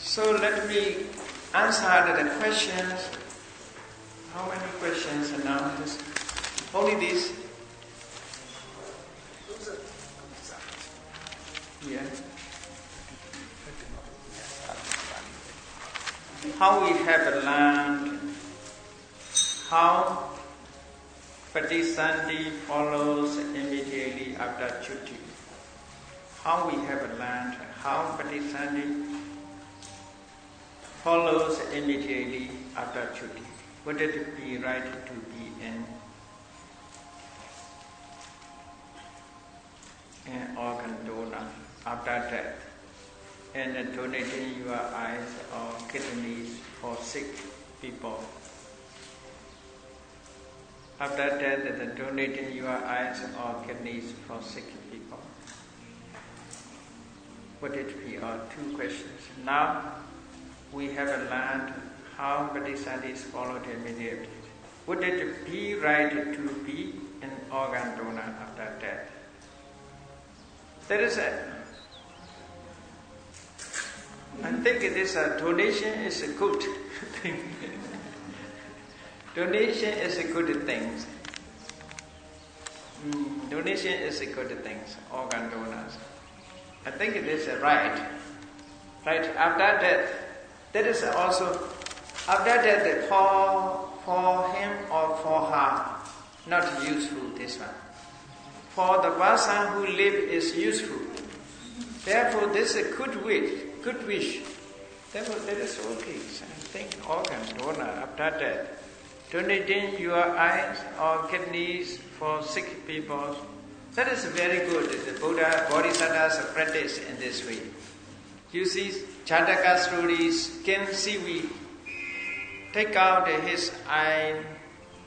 So let me answer the questions. How many questions are now? Only this? Yeah. How we have learned how Vipassanā follows immediately after Chuti. How we have learned how Vipassanā follows immediately after Chuti. Would it be right to be in an organ donor after death and donating your eyes or kidneys for sick people? After death, donating your eyes or kidneys for sick people. Would it be two questions? Now we have learned how Vipassanā is followed immediately. Would it be right to be an organ donor after death? There is I think this donation is a good thing. Donation is a good thing. Donation is a good thing. Organ donors. I think it is right. Right after death. That is also after death for him or for her. Not useful this one. For the person who live is useful. Therefore, this is a good wish. Therefore, that is okay. So I think organ donor after death. Donating your eyes or kidneys for sick people. That is very good. The Buddha Bodhisattvas practice in this way. You see, Jataka stories, King Sivi take out his eye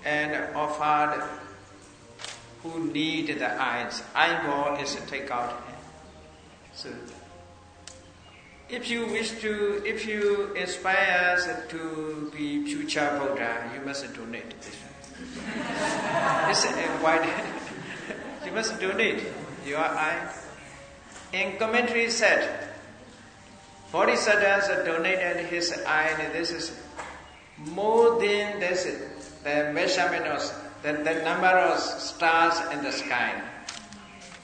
and offered who need the eyes. Eyeball is take out. So, if you inspire us to be future Buddha, you must donate this. It's wide. You must donate your eye. In commentary said, Bodhisattvas donated his eye, and this is more than this, the measurement of the number of stars in the sky.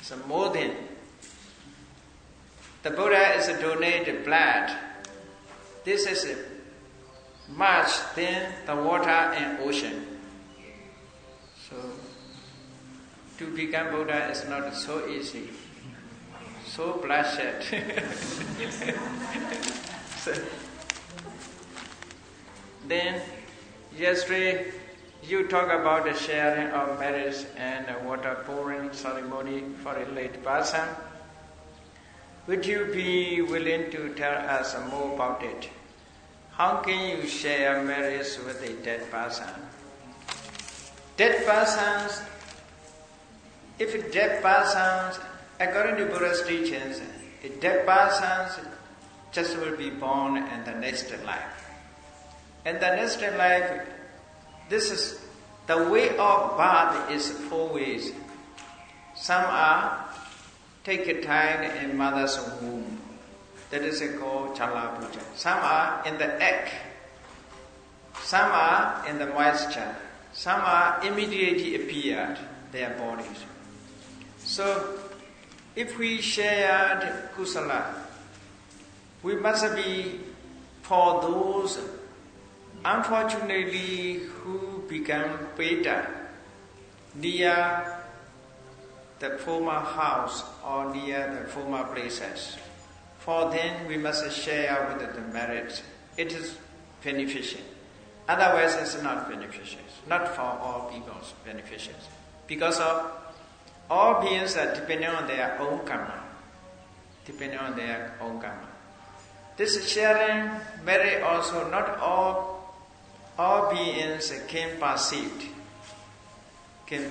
So more than. The Buddha is donated blood. This is much than the water and ocean. So to become Buddha is not so easy. So bloodshed. So, then yesterday you talk about the sharing of marriage and water pouring ceremony for a late person. Would you be willing to tell us more about it? How can you share marriage with a dead person? Dead persons, if dead persons, according to Buddha's teachings, a dead person just will be born in the next life. In the next life, this is the way of birth is 4 ways. Some are take a time in mother's womb. That is called Chala Puja. Some are in the egg. Some are in the moisture. Some are immediately appeared, their bodies. So, if we shared kusala, we must be for those, unfortunately, who become beta near the former house or near the former places. For them, we must share with the marriage. It is beneficial. Otherwise, it's not beneficial. Not for all people beneficial. Because of all beings are depending on their own karma. Depending on their own karma. This sharing marriage also, not all beings can perceive, can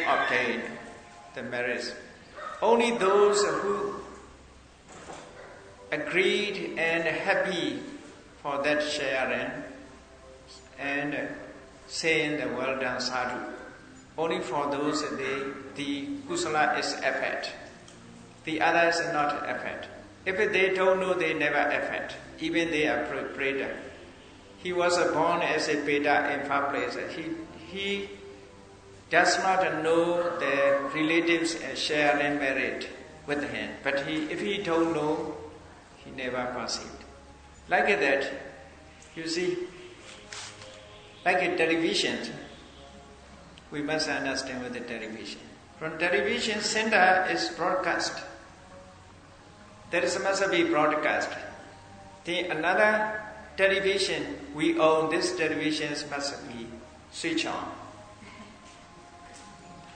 obtain the marriage. Only those who agreed and happy for that sharing and saying the well done sadhu. Only for those the kusala is effort. The others are not effort. If they don't know, they never affect. Even they are Preda. He was born as a Veda in far place. He does not know the relatives sharing merit with him. But if he don't know, he never perceived. Like that, you see, like a television, we must understand with the television. From television center is broadcast. There must be broadcast. The another television we own, this television must be switched on.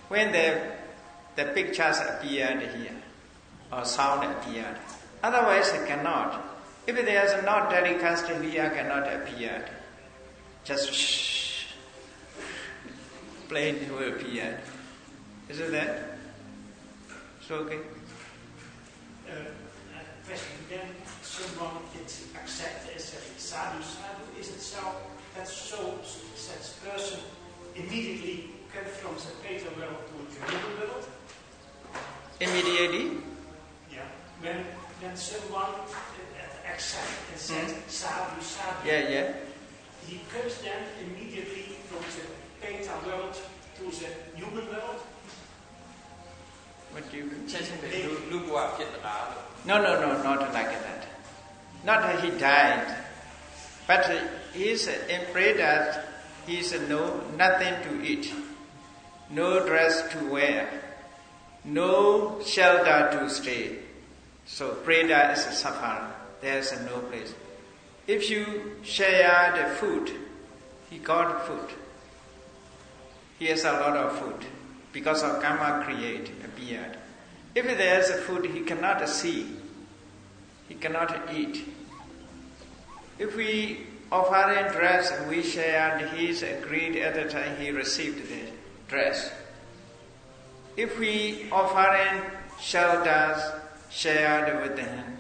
When the pictures appeared here, or sound appeared, otherwise it cannot. If there is not telecast here, cannot appear. Just shh, plain will appear. Isn't that? So okay. Question. Then someone gets accepted as a sadhu. Is it so that such person immediately comes from the Peter world to the human world? Immediately? Yeah. When someone accepts and says sadhu. Yeah. He comes then immediately from the Peter world to the human world. What do you No, not like that. Not that he died, but he is afraid that he is nothing to eat, no dress to wear, no shelter to stay. So Preda is a suffering. There is no place. If you share the food, he got food. He has a lot of food because of karma appeared. If there is a food, he cannot see. He cannot eat. If we offer him dress and we share, he's agreed at the time he received the dress. If we offer him shelters, shared with him,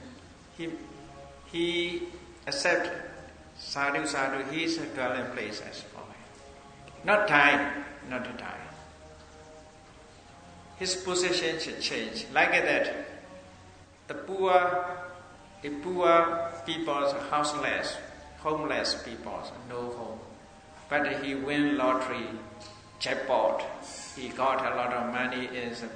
he accepts sadhu, his dwelling place as well. Not time. His position should change. Like that, the poor people, houseless, homeless people, no home. But he win lottery, jackpot. He got a lot of money in the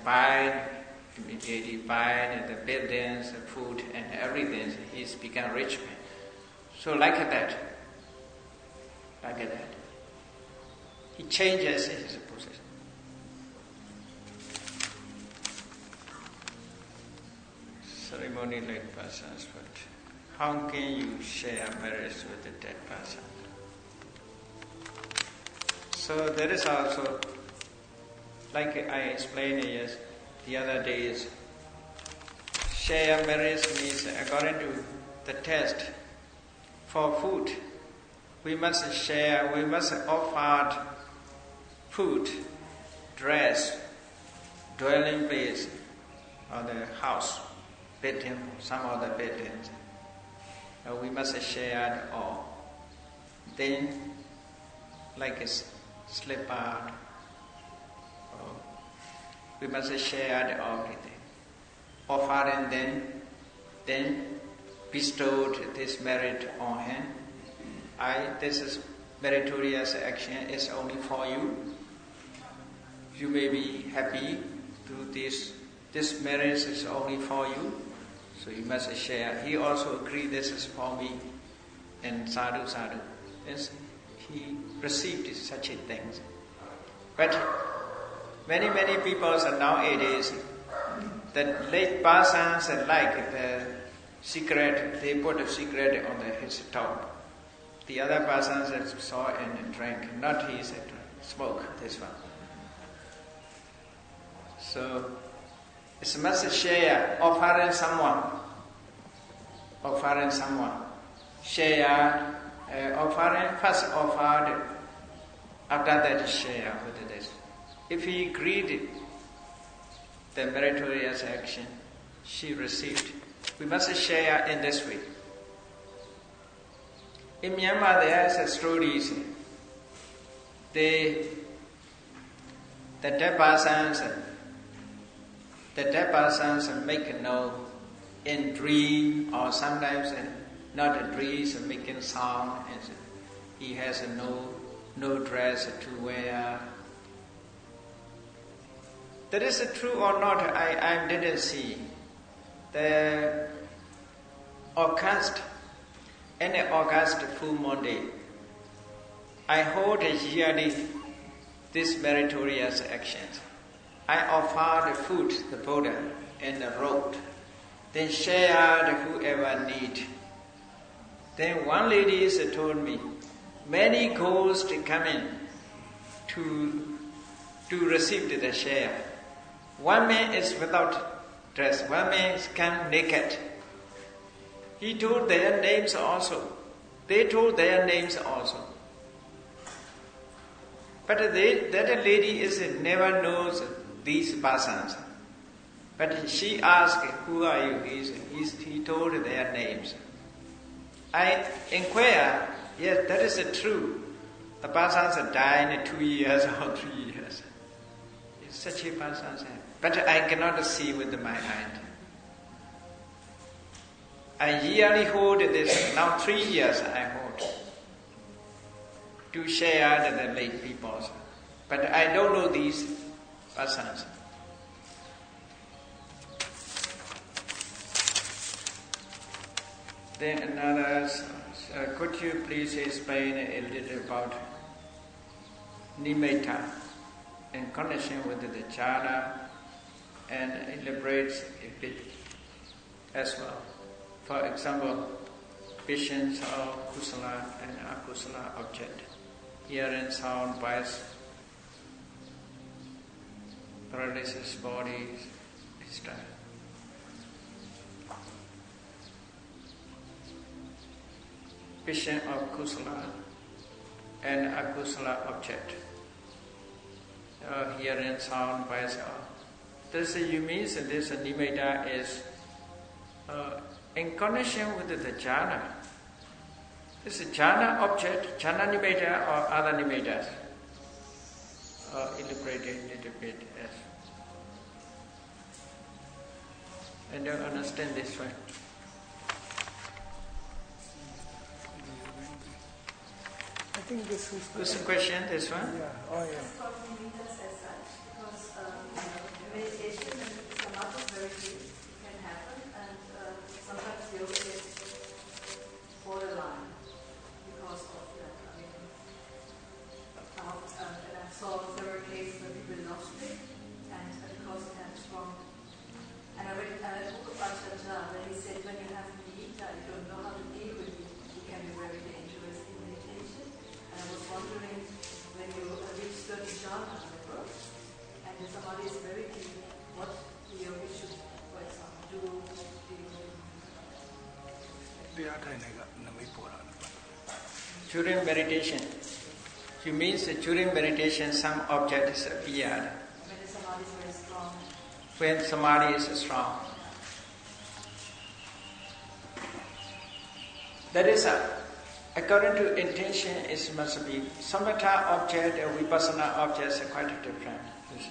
immediately buying the buildings, the food, and everything. He's become rich man. So like that. He changes his position. Ceremony like persons, but how can you share marriage with a dead person? So there is also, like I explained the other days, share marriage means according to the test for food. We must share, we must offer food, dress, dwelling place, or the house, bedroom, some other bedrooms. We must share it all. Then, like a slipper, we must share everything. Offering then bestowed this merit on him. This is meritorious action, is only for you. You may be happy to this. This merit is only for you. So you must share. He also agreed this is for me. And sadhu. Yes, he received such a thing. But many people are nowadays, the late persons like the cigarette, they put a cigarette on his top. The other persons saw and drank, not he said smoke, this one. So it's must share, offering someone, share, offering, first offered, after that share with this. If he agreed the meritorious action, she received. We must share in this way. In Myanmar there is a stories. The dead persons make no in dream, or sometimes not a dream, so making sound, and he has no dress to wear. That is true or not, I didn't see. The any August full moon day, I hold yearly this meritorious actions. I offer the food, the Buddha, and the road, then share the whoever need. Then one lady told me, many ghosts come in to receive the share. One man is without dress, one man come naked. He told their names also. They told their names also. But that lady never knows these persons. But she asked, who are you? He told their names. I inquire, yes, that is true. The persons died in 2 years or 3 years. It's such a person. But I cannot see with my mind. I yearly hold this, now 3 years I hold, to share the late people. But I don't know these persons. Then another, could you please explain a little about nimitta in connection with the jhana and elaborate a bit as well? For example, visions of kusala and akusala object, hearing sound, voice, paralysis, body, etc. Vision of kusala and akusala object, hearing sound, voice. This you means that this nimitta is in connection with the jhana. This is jhana object, jhana nimitta or other nimittas. Elaborated a little bit as. I don't understand this one. I think this is What's the question, this one? Yeah. Oh, yeah. Because meditation and samadhi is very deep, it can happen, and sometimes yoga is borderline because of that. I mean, and I saw several cases where people lost it, and because it had strong. And I read a book about Ajahn, where he said, when you have nimitta, you don't know how to deal with it. It can be very dangerous in meditation. And I was wondering, when you reach certain jhana level, and the samadhi is very deep, what the yogi should, for example, do During meditation, you means that during meditation some objects appear. when the samadhi is very strong? When samadhi is strong. That is according to intention, it must be samatha object and vipassana objects are quite different. You see.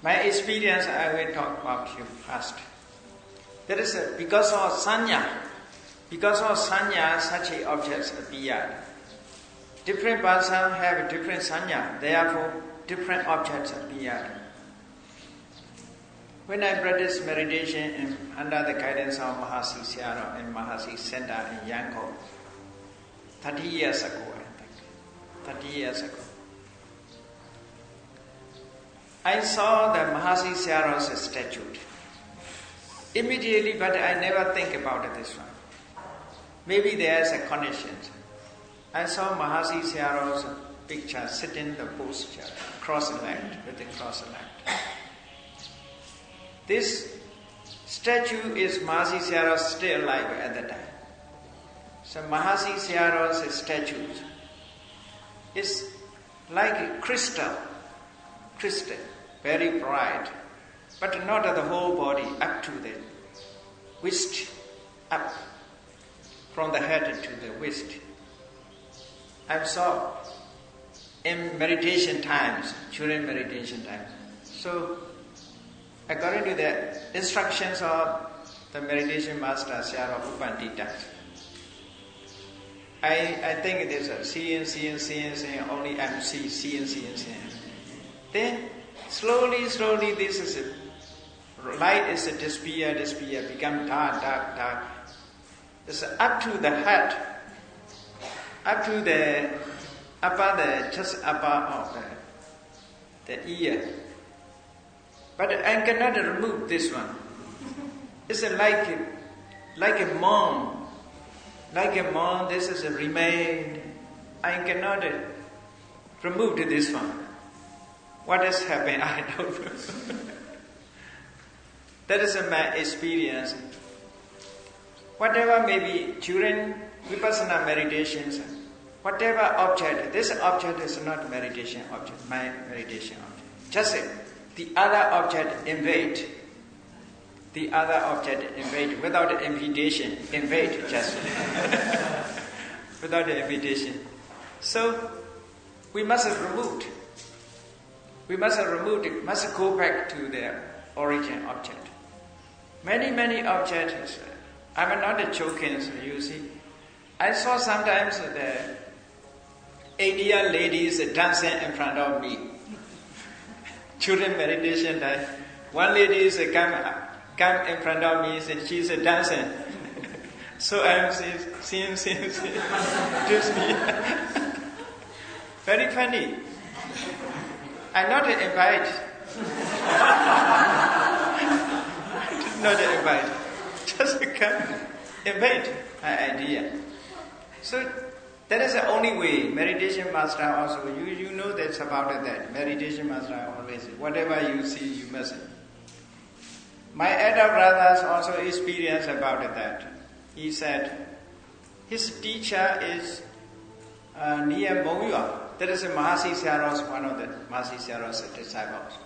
My experience, I will talk about you first. That is because of sanya. Because of sanya, such objects appear. Different persons have different sanya, therefore different objects appear. When I practice meditation under the guidance of Mahasi Sayadaw and Mahasi Center in Yangon, 30 years ago, I think, 30 years ago, I saw the Mahasi Sayadaw's statue. Immediately, but I never think about this one. Maybe there is a connection. I saw Mahasi Sayadaw's picture sitting in the posture, cross-legged, with the cross-legged. This statue is Mahasi Sayadaw still alive at the time. So Mahasi Sayadaw's statue is like a crystal, very bright, but not the whole body, up to the wrist, up from the head to the wrist. I saw in meditation times, during meditation time. So according to that instructions of the meditation master Sayadaw Upandita. I think it is seeing, only I'm seeing. Then slowly this is light is disappear, become dark. It's up to the heart, up to the just upper of the ear. But I cannot remove this one. It's like a moon. Like a moon, this is a remain. I cannot remove this one. What has happened? I don't know. That is my experience. Whatever may be during Vipassanā meditations, whatever object, this object is not meditation object, my meditation object. Just the other object invade. The other object invade without invitation. Invade just without invitation. So we must remove it. We must remove it. Must go back to the origin object. Many objects. I'm not joking. So you see, I saw sometimes the Indian ladies dancing in front of me during meditation time. One lady is come in front of me and she's dancing. So I'm seeing. Just me. Very funny. I'm not invited. Not invited. Just come invite my idea. So that is the only way. Meditation master also, you know that's about that. Meditation master always, whatever you see, you must. My elder brothers also experienced about that. He said, his teacher is near Moyua. That is Mahasi Sayadaw's, one of the Mahasi Sayadaw's disciples.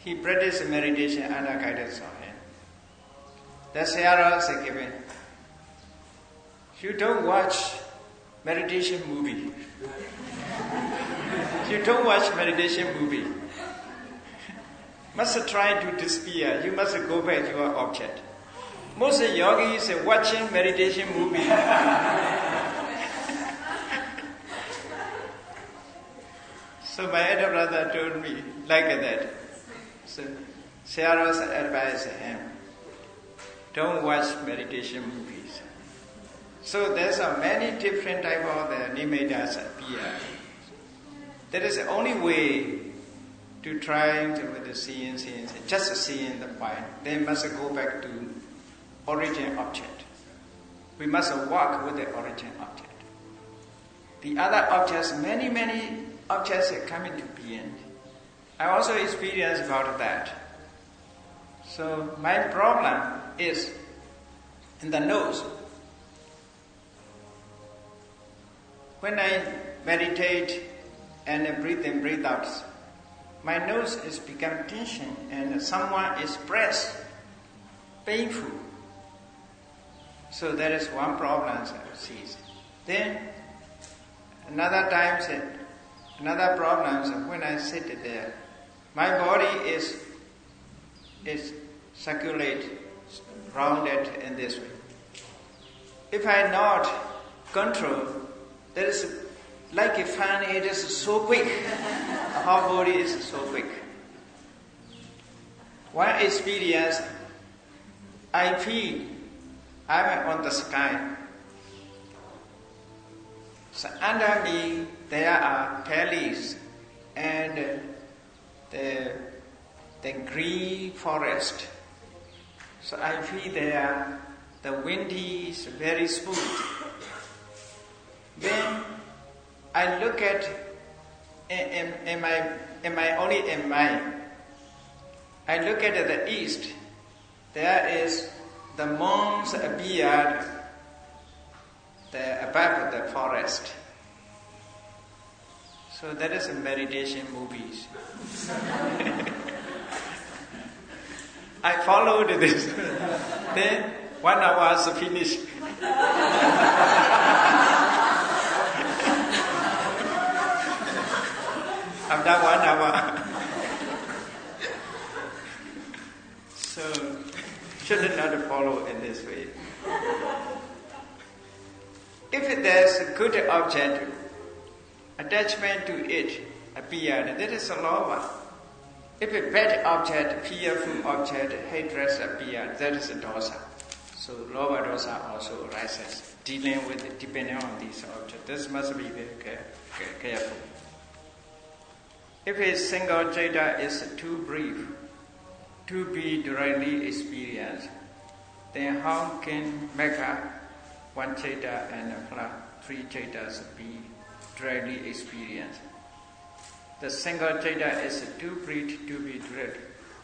He practiced meditation under guidance of him. The Sayadaw is given, you don't watch meditation movie. You don't watch meditation movie. Must try to disappear. You must go back to your object. Most yogis are watching meditation movie. So my elder brother told me like that. So Sayadaw's advice to him, don't watch meditation movies. So there's many different type of nimedas appear. That is the only way to try to with the seeing, just seeing the point. They must go back to origin object. We must walk with the origin object. The other objects, many objects are coming to being. I also experienced about that. So my problem is in the nose. When I meditate and breathe in, breathe out, my nose is become tension and someone is pressed, painful. So that is one problem I see. Then another problem is when I sit there, my body is circulate rounded in this way. If I not control, that is like a fan, it is so quick. Our body is so quick. One experience, I feel I'm on the sky. So under me there are valleys and the green forest. So I feel there the wind is very smooth. Then I look at in my only in mind. I look at the east. There is the moons appeared above the forest. So that is a meditation movies. I followed this. Then 1 hour is finished. After 1 hour. So should not follow in this way. If there's a good object, attachment to it appeared, that is a lova. If a bad object, fearful object, hatred appeared, that is a dosa. So lova dosa also arises, dealing with, depending on these objects. This must be very careful. If a single citta is too brief to be directly experienced, then how can mega one citta and three cittas be directly experienced? The single citta is too brief to be direct.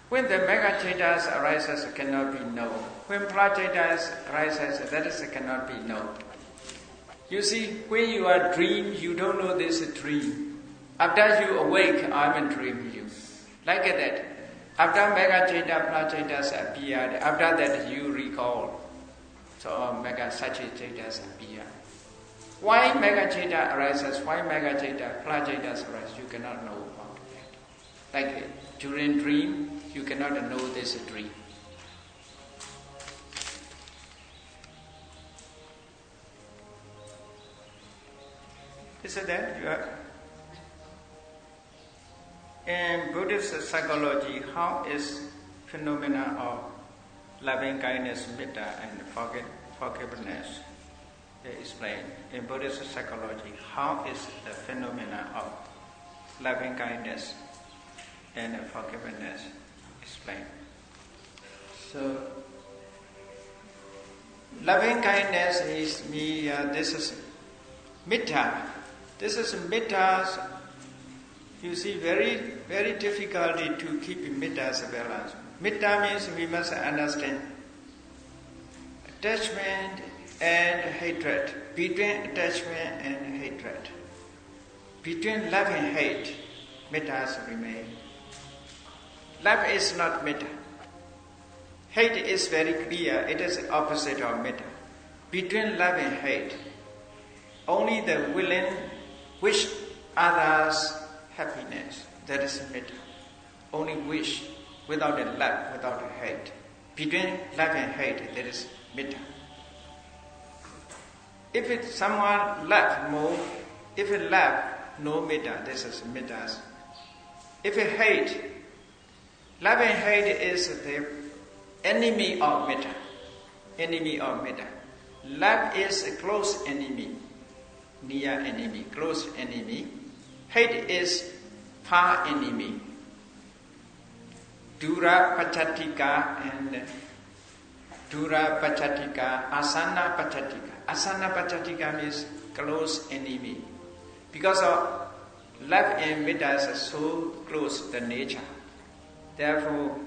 When the mega cittas arises, it cannot be known. When pra-cittas arises, that is cannot be known. You see, when you are dream, you don't know this dream. After you awake, I'm dreaming you. Like that. After mega citta, pra-cittas appeared, after that you recall. So mega sachi-cittas appear. Why mega citta arises, why mega citta, pra-cittas arise, you cannot know about that. Like during dream, you cannot know this dream. Is it that you are? In Buddhist psychology, how is phenomena of loving kindness, metta, and forgiveness explained? In Buddhist psychology, how is the phenomena of loving kindness and forgiveness explained? So, loving kindness is me. This is metta. This is metta's. You see, very, very difficulty to keep metta's balance. Metta means we must understand attachment and hatred. Between attachment and hatred, between love and hate, mettas remain. Love is not metta. Hate is very clear. It is the opposite of metta. Between love and hate, only the willing wish others' happiness. That is metta. Only wish without a love, without a hate. Between love and hate, that is metta. If it's someone love more, if it love, no metta, this is metta. If it hate, love and hate is the enemy of metta. Enemy of metta. Love is a close enemy, near enemy, close enemy. Hate is far enemy. Dura pachatika and Dura pachatika, asana pachatika. Asana pachatika means close enemy. Because of love and metta are so close the nature. Therefore,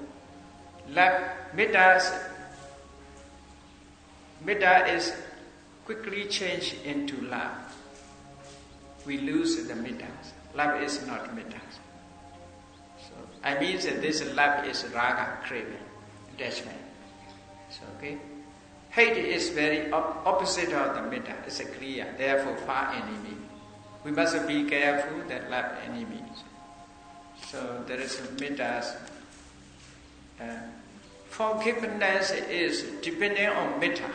love, metta is quickly changed into love. We lose the metta. Love is not metta. So I mean that this love is raga, craving, attachment. So okay. Hate is very opposite of the metta. It's a clear, therefore far enemy. We must be careful that love enemies. So there is a metta. Forgiveness is dependent on metta.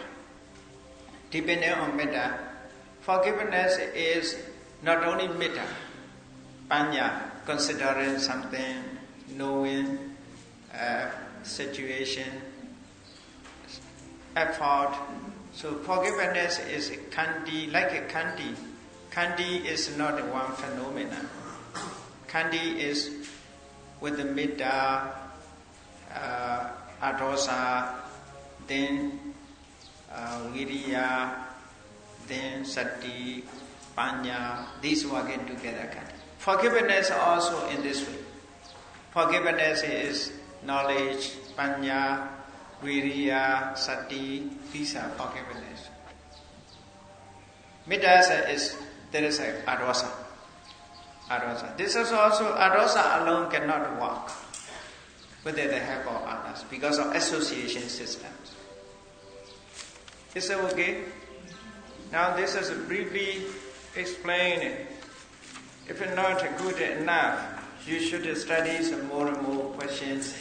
Dependent on metta. Forgiveness is not only metta, panya, considering something, knowing situation, effort. So forgiveness is kandi, like a kandi. Kandi is not one phenomenon. Kandi is with the metta, adosa, then viriya, then sati, panya. These working together. Kandi. Forgiveness also in this way. Forgiveness is knowledge, panya, viriya, sati. These are forgiveness. Metta is there is a adosa. Adosa. This is also adosa alone cannot work with the help of others because of association systems. Is that okay? Now this is briefly explained. If it's not good enough, you should study some more and more questions.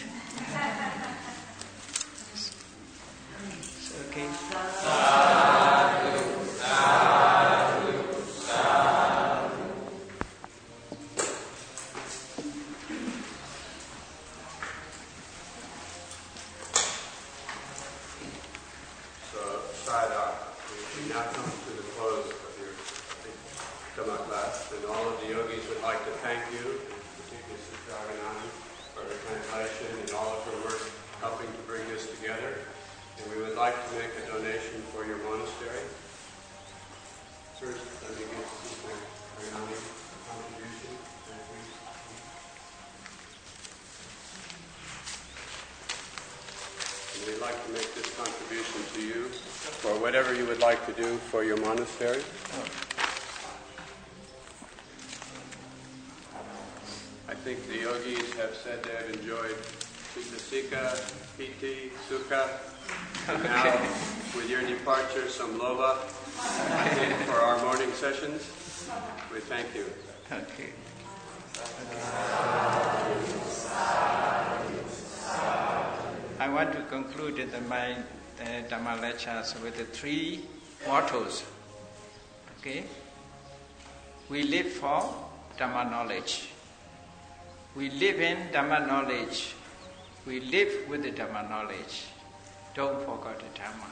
Sayadaw. We now come to the close of your Abhidhamma class, and all of the yogis would like to thank you, particularly Sister Abhidhamma, for her translation and all of her work helping to bring this together. And we would like to make a donation for your monastery. First, let me get Sister Abhidhamma's contribution. Thank you. And we'd like to make this contribution to you for whatever you would like to do for your monastery. I think the yogis have said they've enjoyed Sika, Piti, Sukha. And now, with your departure, some Lova, I think, for our morning sessions. We thank you. Okay. I want to conclude my Dhamma lectures with the 3 mottos. Okay? We live for Dhamma knowledge. We live in Dhamma knowledge. We live with the Dhamma knowledge. Don't forget the Dhamma.